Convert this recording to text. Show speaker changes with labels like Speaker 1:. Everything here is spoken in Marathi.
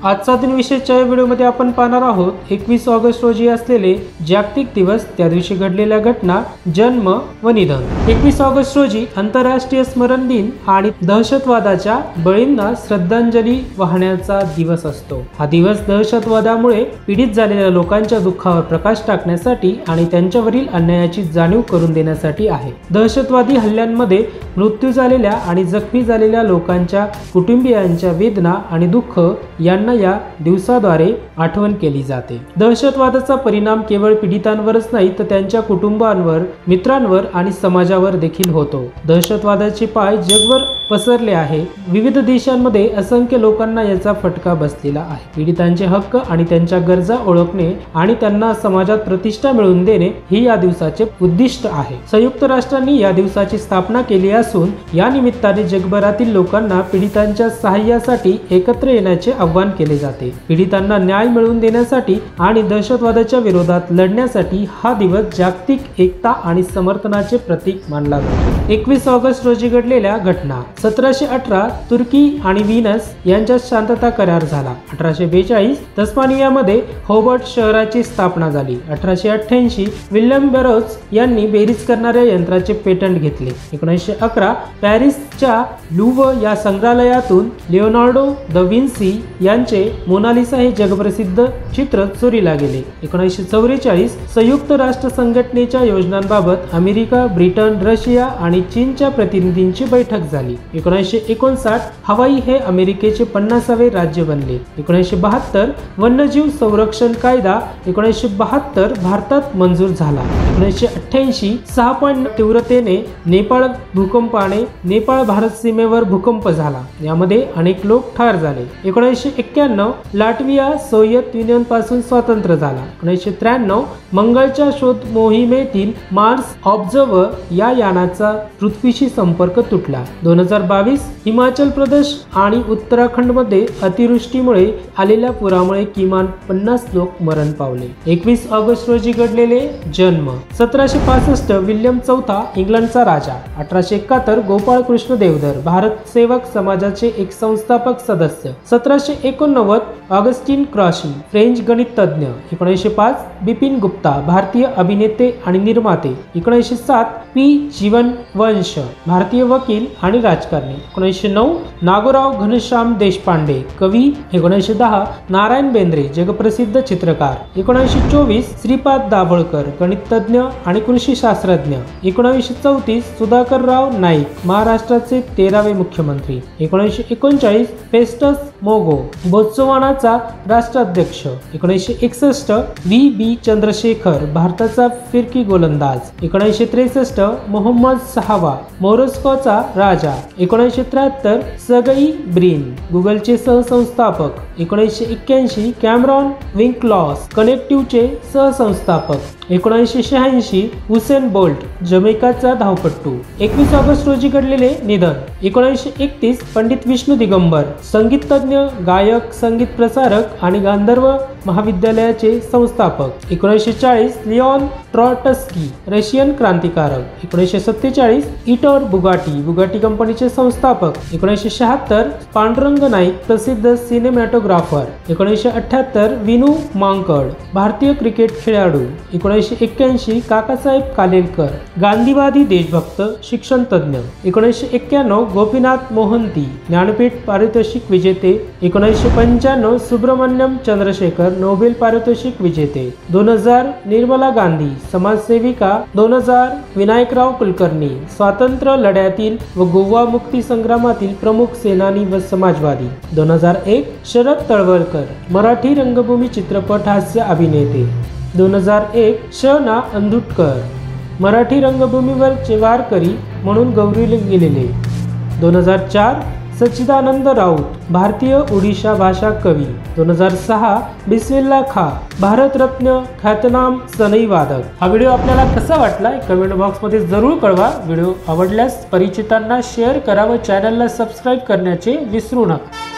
Speaker 1: आजचा दिन विशेषच्या व्हिडिओमध्ये आपण पाहणार आहोत 21 ऑगस्ट रोजी असलेले जागतिक दिवस, त्या दिवशी घडलेल्या घटना, जन्म व निधन। 21 ऑगस्ट रोजी आंतरराष्ट्रीय स्मरण दिन आणि दहशतवादाच्या बळींना श्रद्धांजली वाहण्याचा दिवस असतो। हा दिवस दहशतवादामुळे पीडित झालेल्या लोकांच्या दुःखावर प्रकाश टाकण्यासाठी आणि त्यांच्यावरील अन्यायाची जाणीव करून देण्यासाठी आहे। दहशतवादी हल्ल्यांमध्ये मृत्यू झालेल्या आणि जखमी झालेल्या लोकांच्या कुटुंबियांच्या वेदना आणि दुःख यांना या दिवसाद्वारे आठवण केली जाते। दहशतवादाचा परिणाम केवळ पीडितांवरच नाही तर त्यांच्या कुटुंबांवर, मित्रांवर आणि समाजावर देखील होतो। दहशतवादाचे पाय जगभर पसरले आहे। विविध देशांमध्ये असंख्य लोकांना याचा फटका बसलेला आहे। पीडितांचे हक्क आणि त्यांच्या गरजा ओळखणे आणि त्यांना समाजात प्रतिष्ठा मिळवून देणे ही या दिवसाचे उद्दिष्ट आहे। संयुक्त राष्ट्रांनी या दिवसाची स्थापना केली असून या निमित्ताने जगभरातील लोकांना पीडितांच्या सहाय्यासाठी एकत्र येण्याचे आवाहन केले जाते। पीडितांना न्याय मिळवून देण्यासाठी आणि दहशतवादाच्या विरोधात लढण्यासाठी हा दिवस जागतिक एकता आणि समर्थनाचे प्रतीक मानला जातो। 21 ऑगस्ट रोजी घडलेल्या घटना। 1718 तुर्की आणि व्हीनस यांच्यात शांतता करार झाला। 1842 तस्मानियामध्ये होबर्ट शहराची स्थापना झाली। 1888 विल्यम बरोच यांनी बेरीज करणाऱ्या यंत्राचे पेटंट घेतले। 1911 पॅरिसच्या लुव्र या संग्रहालयातून लिओनार्डो द विन्सी यांचे मोनालिसा हे जगप्रसिद्ध चित्र चोरीला गेले। 1944 संयुक्त राष्ट्र संघटनेच्या योजनांबाबत अमेरिका, ब्रिटन, रशिया आणि चीनच्या प्रतिनिधींची बैठक झाली। 1959 हवाई हे अमेरिकेचे 50वे राज्य बनले। 1972 वन्यजीव संरक्षण कायदा 1972 भारतात मंजूर झाला। 1988 6 तीव्रतेने नेपाळ भूकंपाने नेपाळ भारत सीमेवर भूकंप झाला, यामध्ये अनेक लोक ठार झाले। 1991 लाटविया सोव्हिएत युनियन पासून स्वतंत्र झाला। 1993 मंगळच्या शोध मोहिमेतील मार्स ऑब्झर्वर या यानाचा पृथ्वीशी संपर्क तुटला। 2022 हिमाचल प्रदेश आणि उत्तराखंड मध्ये अतिवृष्टीमुळे आलेल्या पुरामुळे किमान 50 लोक मरण पावले। 21 ऑगस्ट रोजी घडलेले जन्म। 1765 विल्यम चौथा इंग्लंडचा राजा। 1871 गोपाळ कृष्ण देवधर भारत सेवक समाजाचे एक संस्थापक सदस्य। 1789 ऑगस्टिन क्रॉशी फ्रेंच गणितज्ञ। 1905 बिपिन गुप्ता भारतीय अभिनेते आणि निर्माते। 1907 पी जीवन वंश भारतीय वकील आणि राजकारणी। 1909 नागोराव घनश्याम देशपांडे कवी। 1910 नारायण बेंद्रे जगप्रसिद्ध चित्रकार। 1924 श्रीपाद दाभोळकर गणितज्ञ आणि कृषी शास्त्रज्ञ। 1934 सुधाकरराव नाईक महाराष्ट्राचे 13वे मुख्यमंत्री। 1939 फेस्टस मोगो बोत्सवानाचा राष्ट्राध्यक्ष। 1961 व्ही बी चंद्रशेखर भारताचा फिरकी गोलंदाज। 1963 मोहम्मद सहावा मोरोस्कोचा राजा। 1973 सर्गई ब्रिन गुगलचे सहसंस्थापक। 1981 कॅमरॉन विंकलॉस कनेक्टिव्हचे सहसंस्थापक। 1986 हुसेन बोल्ट जमैकाचा धावपटू। 21 ऑगस्ट रोजी घडलेले निधन। 1931 पंडित विष्णू दिगंबर संगीतज्ञ, गायक, संगीत प्रसारक आणि गांधर्व महाविद्यालयाचे संस्थापक। 1940 लिओन ट्रॉटस्की रशियन क्रांतिकारक। 1947 इटोर बुगाटी कंपनीचे संस्थापक। 1976 पांडुरंग नाईक प्रसिद्ध सिनेमॅटोग्राफर। 1978 विनू मांकड भारतीय क्रिकेट खेळाडू। 1981 काकासाहेब कालेलकर गांधीवादी देशभक्त, शिक्षण तज्ञ। 1991 गोपीनाथ मोहंती ज्ञानपीठ पारितोषिक विजेते। 1995 सुब्रमण्यम चंद्रशेखर नोबेल पारितोषिक विजेते। 2000 निर्मला गांधी समाजसेविका। 2000 विनायकराव कुलकर्णी स्वातंत्र्य लढ्यातील व गोवा मुक्ती संग्रामातील प्रमुख सेनानी व समाजवादी। 2001 शरद तळवलकर मराठी रंगभूमी चित्रपट हास्य अभिनेते। 2001 शना अंधुटकर मराठी रंगभूमीवर वारकरी म्हणून गौरविले गेलेले। 2004 सच्चिदानंद राऊत भारतीय ओडिशा भाषा कवी। 2006 बिस्मिल्ला खां भारतरत्न ख्यातनाम सनई वादक। हा व्हिडिओ आपल्याला कसा वाटला कमेंट बॉक्स मध्ये जरूर कळवा। व्हिडिओ आवडल्यास परिचितांना शेअर करा व चॅनलला सबस्क्राईब करण्याचे विसरू नका।